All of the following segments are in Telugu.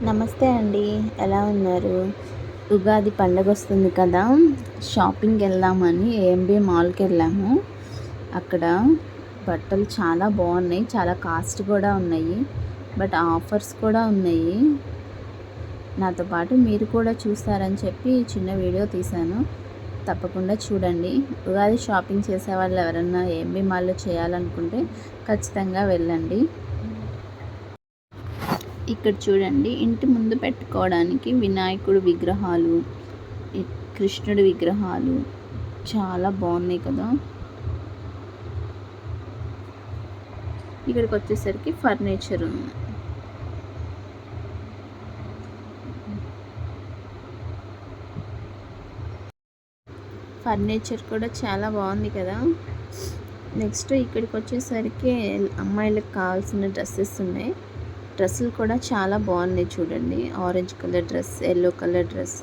నమస్తే అండి. ఎలా ఉన్నారు? ఉగాది పండగ వస్తుంది కదా! షాపింగ్‌కి వెళ్దామని ఏఎంబీ మాల్‌కి వెళ్ళాము. అక్కడ బట్టలు చాలా బాగున్నాయి. చాలా కాస్ట్ కూడా ఉన్నాయి. బట్ ఆఫర్స్ కూడా ఉన్నాయి. నాతో పాటు మీరు కూడా చూస్తారని చెప్పి చిన్న వీడియో తీశాను. తప్పకుండా చూడండి. ఉగాది షాపింగ్ చేసేవాళ్ళు ఎవరన్నా ఏఎంబీ మాల్‌లో చేయాలనుకుంటే ఖచ్చితంగా వెళ్ళండి. ఇక్కడ చూడండి, ఇంటి ముందు పెట్టుకోవడానికి వినాయకుడు విగ్రహాలు, కృష్ణుడి విగ్రహాలు చాలా బాగున్నాయి కదా. ఇక్కడికి వచ్చేసరికి ఫర్నిచర్ ఉంది. ఫర్నిచర్ కూడా చాలా బాగుంది కదా. నెక్స్ట్ ఇక్కడికి వచ్చేసరికి అమ్మాయిలకు కావాల్సిన డ్రెస్సెస్ ఉన్నాయి. డ్రెస్సులు కూడా చాలా బాగున్నాయి చూడండి. Orange colour dress, yellow colour dress.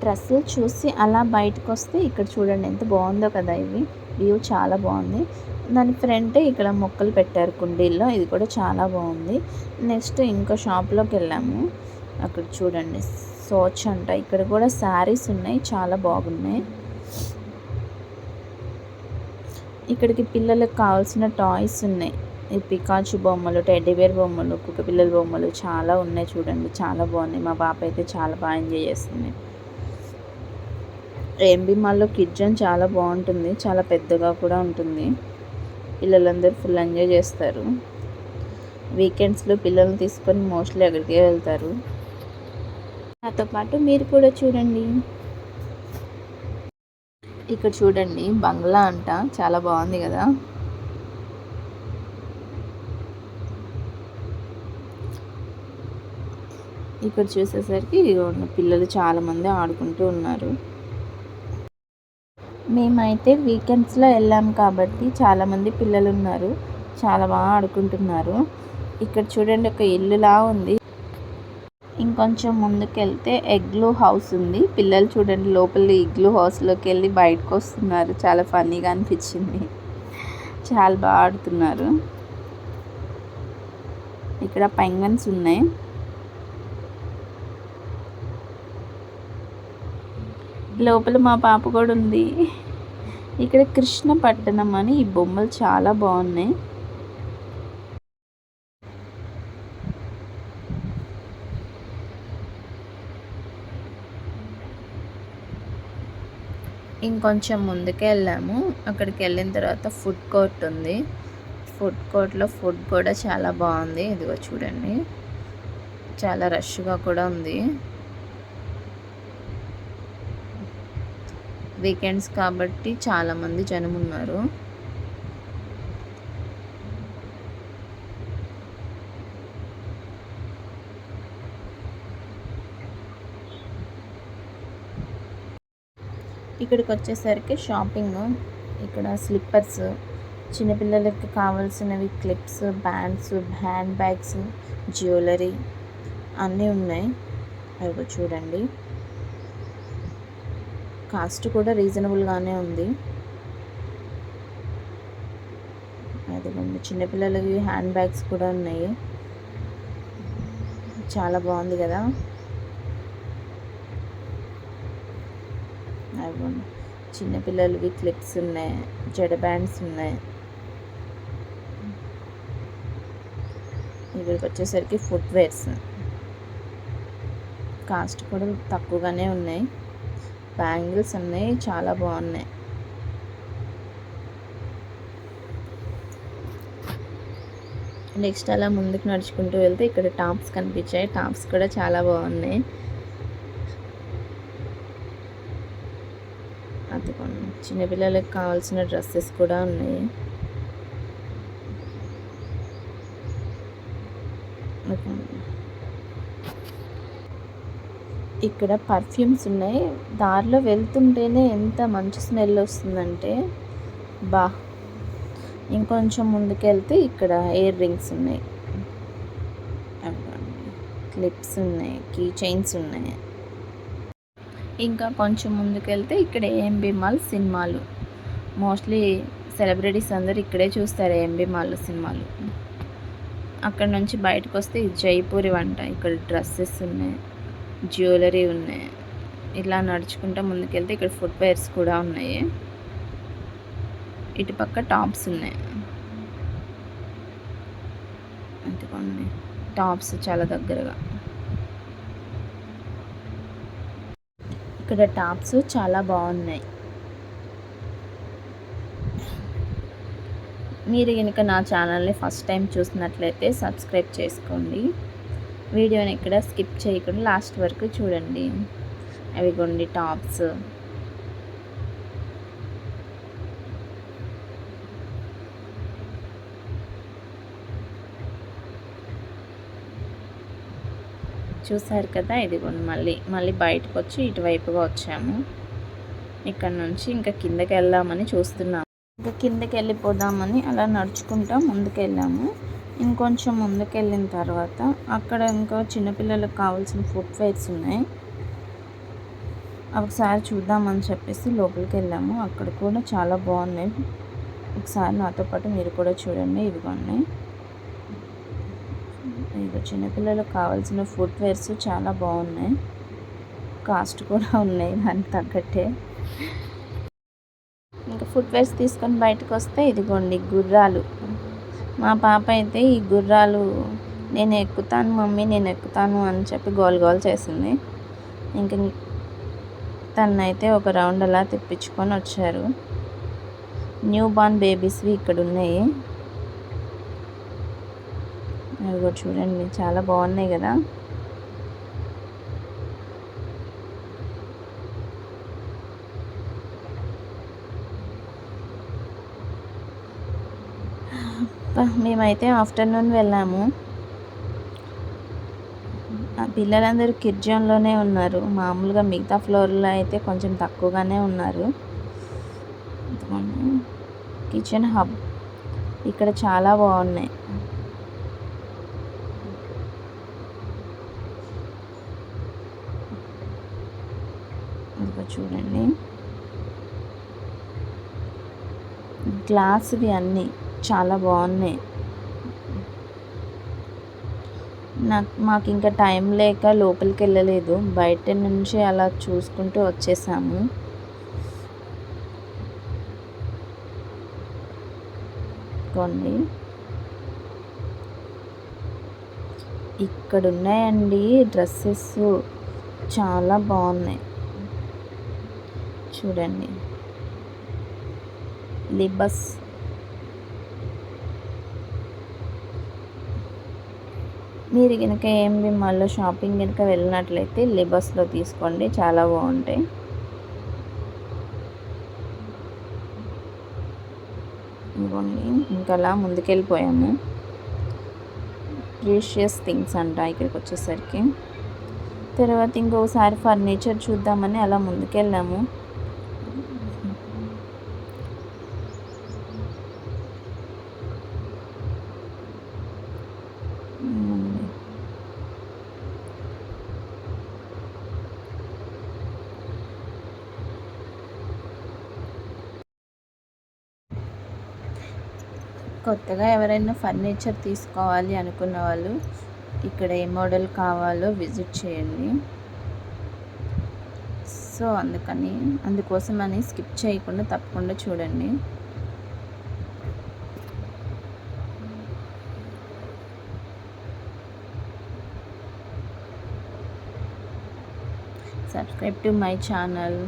డ్రెస్సులు చూసి అలా బయటకు వస్తే ఇక్కడ చూడండి ఎంత బాగుందో కదా. ఇవి వ్యూ చాలా బాగుంది. దాని ఫ్రంట్ ఇక్కడ మొక్కలు పెట్టారు కుండీల్లో. ఇది కూడా చాలా బాగుంది. నెక్స్ట్ ఇంకో షాప్లోకి వెళ్ళాము. అక్కడ చూడండి సోచ్ అంట. ఇక్కడ కూడా శారీస్ ఉన్నాయి, చాలా బాగున్నాయి. ఇక్కడికి పిల్లలకు కావాల్సిన టాయ్స్ ఉన్నాయి. ఈ పికాచు బొమ్మలు, టెడ్డీబేర్ బొమ్మలు, కుక్క పిల్లల బొమ్మలు చాలా ఉన్నాయి చూడండి. చాలా బాగున్నాయి. మా పాప అయితే చాలా బాగా ఎంజాయ్ చేస్తుంది. ఏఎంబీ మాల్లో కిడ్స్ జోన్ చాలా బాగుంటుంది. చాలా పెద్దగా కూడా ఉంటుంది. పిల్లలందరూ ఫుల్ ఎంజాయ్ చేస్తారు. వీకెండ్స్లో పిల్లల్ని తీసుకొని మోస్ట్లీ అక్కడికే వెళ్తారు. నాతో పాటు మీరు కూడా చూడండి. ఇక్కడ చూడండి బంగ్లా అంట, చాలా బాగుంది కదా. ఇక్కడ చూసేసరికి పిల్లలు చాలామంది ఆడుకుంటూ ఉన్నారు. మేమైతే వీకెండ్స్లో వెళ్ళాము కాబట్టి చాలామంది పిల్లలు ఉన్నారు. చాలా బాగా ఆడుకుంటున్నారు. ఇక్కడ చూడండి ఒక ఇల్లులా ఉంది. ఇంకొంచెం ముందుకెళ్తే ఎగ్లూ హౌస్ ఉంది. పిల్లలు చూడండి లోపల ఇగ్లూ హౌస్లోకి వెళ్ళి బయటకు వస్తున్నారు. చాలా ఫన్నీగా అనిపించింది. చాలా బాగా ఆడుతున్నారు. ఇక్కడ పెంగ్విన్స్ ఉన్నాయి. లోపల మా పాప కూడా ఉంది. ఇక్కడ కృష్ణపట్టణం అని ఈ బొమ్మలు చాలా బాగున్నాయి. ఇంకొంచెం ముందుకే వెళ్ళాము. అక్కడికి వెళ్ళిన తర్వాత ఫుడ్ కోర్ట్ ఉంది. ఫుడ్ కోర్ట్లో ఫుడ్ కూడా చాలా బాగుంది. ఇదిగో చూడండి, చాలా రష్గా కూడా ఉంది. వీకెండ్స్ కాబట్టి చాలామంది జనం ఉన్నారు. ఇక్కడికి వచ్చేసరికి షాపింగ్. ఇక్కడ స్లిప్పర్స్, చిన్నపిల్లలకి కావాల్సినవి, clips, bands, hand bags, jewellery అన్నీ ఉన్నాయి. అవి చూడండి, కాస్ట్ కూడా రీజనబుల్గానే ఉంది. అదిగోండి చిన్నపిల్లలకి హ్యాండ్ బ్యాగ్స్ కూడా ఉన్నాయి. చాలా బాగుంది కదా. అదిగోండి చిన్నపిల్లలవి క్లిప్స్ ఉన్నాయి, జడ బ్యాండ్స్ ఉన్నాయి. ఇక్కడికి వచ్చేసరికి ఫుట్వేర్స్ కాస్ట్ కూడా తక్కువగానే ఉన్నాయి. బ్యాంగిల్స్ ఉన్నాయి, చాలా బాగున్నాయి. నెక్స్ట్ అలా ముందుకు నడుచుకుంటూ వెళ్తే ఇక్కడ టాప్స్ కనిపించాయి. టాప్స్ కూడా చాలా బాగున్నాయి. అందుకని చిన్నపిల్లలకు కావాల్సిన డ్రెస్సెస్ కూడా ఉన్నాయి. ఇక్కడ పర్ఫ్యూమ్స్ ఉన్నాయి. దారిలో వెళ్తుంటేనే ఎంత మంచి స్మెల్ వస్తుందంటే బా. ఇంకొంచెం ముందుకెళ్తే ఇక్కడ ఇయర్ రింగ్స్ ఉన్నాయి, క్లిప్స్ ఉన్నాయి, కీ చైన్స్ ఉన్నాయి. ఇంకా కొంచెం ముందుకెళ్తే ఇక్కడ ఏఎంబీ మాల్ సినిమాలు. మోస్ట్లీ సెలబ్రిటీస్ అందరు ఇక్కడే చూస్తారు ఏఎంబీ మాల్లో సినిమాలు. అక్కడ నుంచి బయటకు వస్తే ఇది జైపూరి వంట. ఇక్కడ డ్రెస్సెస్ ఉన్నాయి, జ్యువెలరీ ఉన్నాయి. ఇలా నడుచుకుంటూ ముందుకెళ్తే ఇక్కడ ఫుట్వేర్స్ కూడా ఉన్నాయి. ఇటుపక్క టాప్స్ ఉన్నాయి. అందుకోండి టాప్స్ చాలా దగ్గరగా. ఇక్కడ టాప్స్ చాలా బాగున్నాయి. మీరు కనుక నా ఛానల్ని ఫస్ట్ టైం చూసినట్లయితే సబ్స్క్రైబ్ చేసుకోండి. వీడియోని ఇక్కడ స్కిప్ చేయకుండా లాస్ట్ వరకు చూడండి. అవి కొన్ని టాప్స్. చూసారు కదా, ఇదిగోండి మళ్ళీ బయటకు వచ్చి ఇటువైపుగా వచ్చాము. ఇక్కడ నుంచి ఇంకా కిందకి వెళ్దామని చూస్తున్నాము. ఇంకా కిందకి వెళ్ళిపోదామని అలా నడుచుకుంటా ముందుకెళ్ళాము. ఇంకొంచెం ముందుకెళ్ళిన తర్వాత అక్కడ ఇంకా చిన్నపిల్లలకు కావాల్సిన ఫుట్వేర్స్ ఉన్నాయి. ఒకసారి చూద్దామని చెప్పేసి లోపలికి వెళ్ళాము. అక్కడ కూడా చాలా బాగున్నాయి. ఒకసారి నాతో పాటు మీరు కూడా చూడండి. ఇదిగోండి, ఇదిగో చిన్నపిల్లలకు కావాల్సిన ఫుట్వేర్స్ చాలా బాగున్నాయి. కాస్ట్ కూడా ఉన్నాయి దానికి తగ్గట్టే. ఇంకా ఫుట్వేర్స్ తీసుకొని బయటకు వస్తే ఇదిగోండి గుర్రాలు. మా పాప అయితే ఈ గుర్రాలు నేను ఎక్కుతాను మమ్మీ, నేను ఎక్కుతాను అని చెప్పి గోల్ చేసింది. ఇంక తనైతే ఒక రౌండ్ అలా తిప్పించుకొని వచ్చారు. న్యూ బార్న్ బేబీస్వి ఇక్కడ ఉన్నాయి. అదిగో చూడండి, చాలా బాగున్నాయి కదా. మేమైతే ఆఫ్టర్నూన్ వెళ్ళాము. పిల్లలందరూ కిడ్ జోన్లోనే ఉన్నారు. మామూలుగా మిగతా ఫ్లోర్లో అయితే కొంచెం తక్కువగానే ఉన్నారు. కిచెన్ హబ్ ఇక్కడ చాలా బాగున్నాయి. చూడండి, గ్లాస్వి అన్నీ చాలా బాగున్నాయి. మాకు ఇంకా టైం లేక లోపలికి వెళ్ళలేదు. బయట నుంచి అలా చూసుకుంటూ వచ్చేసాము. కొన్ని ఇక్కడ ఉన్నాయండి డ్రెస్సెస్, చాలా బాగున్నాయి. చూడండి, లిబస్. మీరు కనుక ఏంబి మాల్లో షాపింగ్ కనుక వెళ్ళినట్లయితే లిబస్లో తీసుకోండి, చాలా బాగుంటాయి. ఇవ్వండి, ఇంకా అలా ముందుకెళ్ళిపోయాము. ప్రీషియస్ థింగ్స్ అంట ఇక్కడికి వచ్చేసరికి. తర్వాత ఇంకోసారి ఫర్నిచర్ చూద్దామని అలా ముందుకెళ్ళాము. కొత్తగా ఎవరైనా ఫర్నిచర్ తీసుకోవాలి అనుకున్న వాళ్ళు ఇక్కడ ఏ మోడల్ కావాలో విజిట్ చేయండి. సో అందుకోసమని స్కిప్ చేయకుండా తప్పకుండా చూడండి. Subscribe to my channel.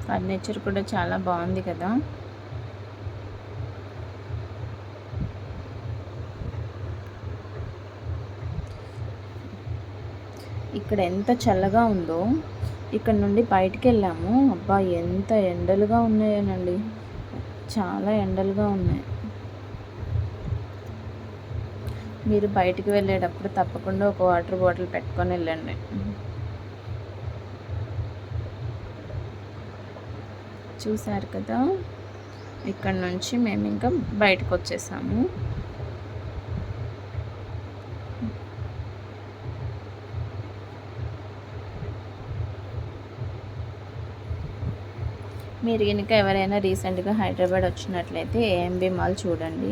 Furniture కూడా చాలా బాగుంది కదా. ఇక్కడ ఎంత చల్లగా ఉందో. ఇక్కడ నుండి బయటికి వెళ్ళాము. అబ్బా, ఎంత ఎండలుగా ఉన్నాయోనండి, చాలా ఎండలుగా ఉన్నాయి. మీరు బయటికి వెళ్ళేటప్పుడు తప్పకుండా ఒక వాటర్ బాటిల్ పెట్టుకొని వెళ్ళండి. చూసారు కదా, ఇక్కడ నుంచి మేము ఇంకా బయటకు వచ్చేసాము. మీరు కనుక ఎవరైనా రీసెంట్గా హైదరాబాద్ వచ్చినట్లయితే ఏఎంబి మాల్ చూడండి.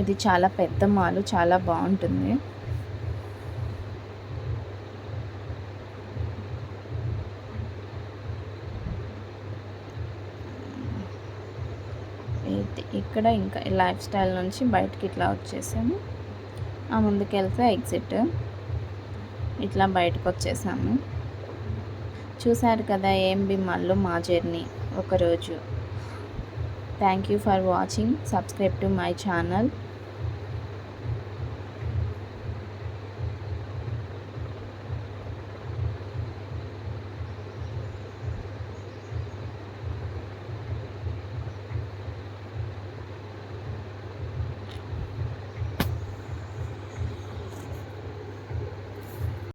ఇది చాలా పెద్ద మాల్, చాలా బాగుంటుంది. ఇక్కడ ఇంకా లైఫ్ స్టైల్ నుంచి బయటకి ఇట్లా వచ్చేసాము. ఆ ముందుకెళ్తే ఎగ్జిట్. ఇట్లా బయటకు వచ్చేసాము. చూసారు కదా ఏఎంబి మాల్లో మా జర్నీ ఒకరోజు. Thank you for watching. Subscribe to my channel.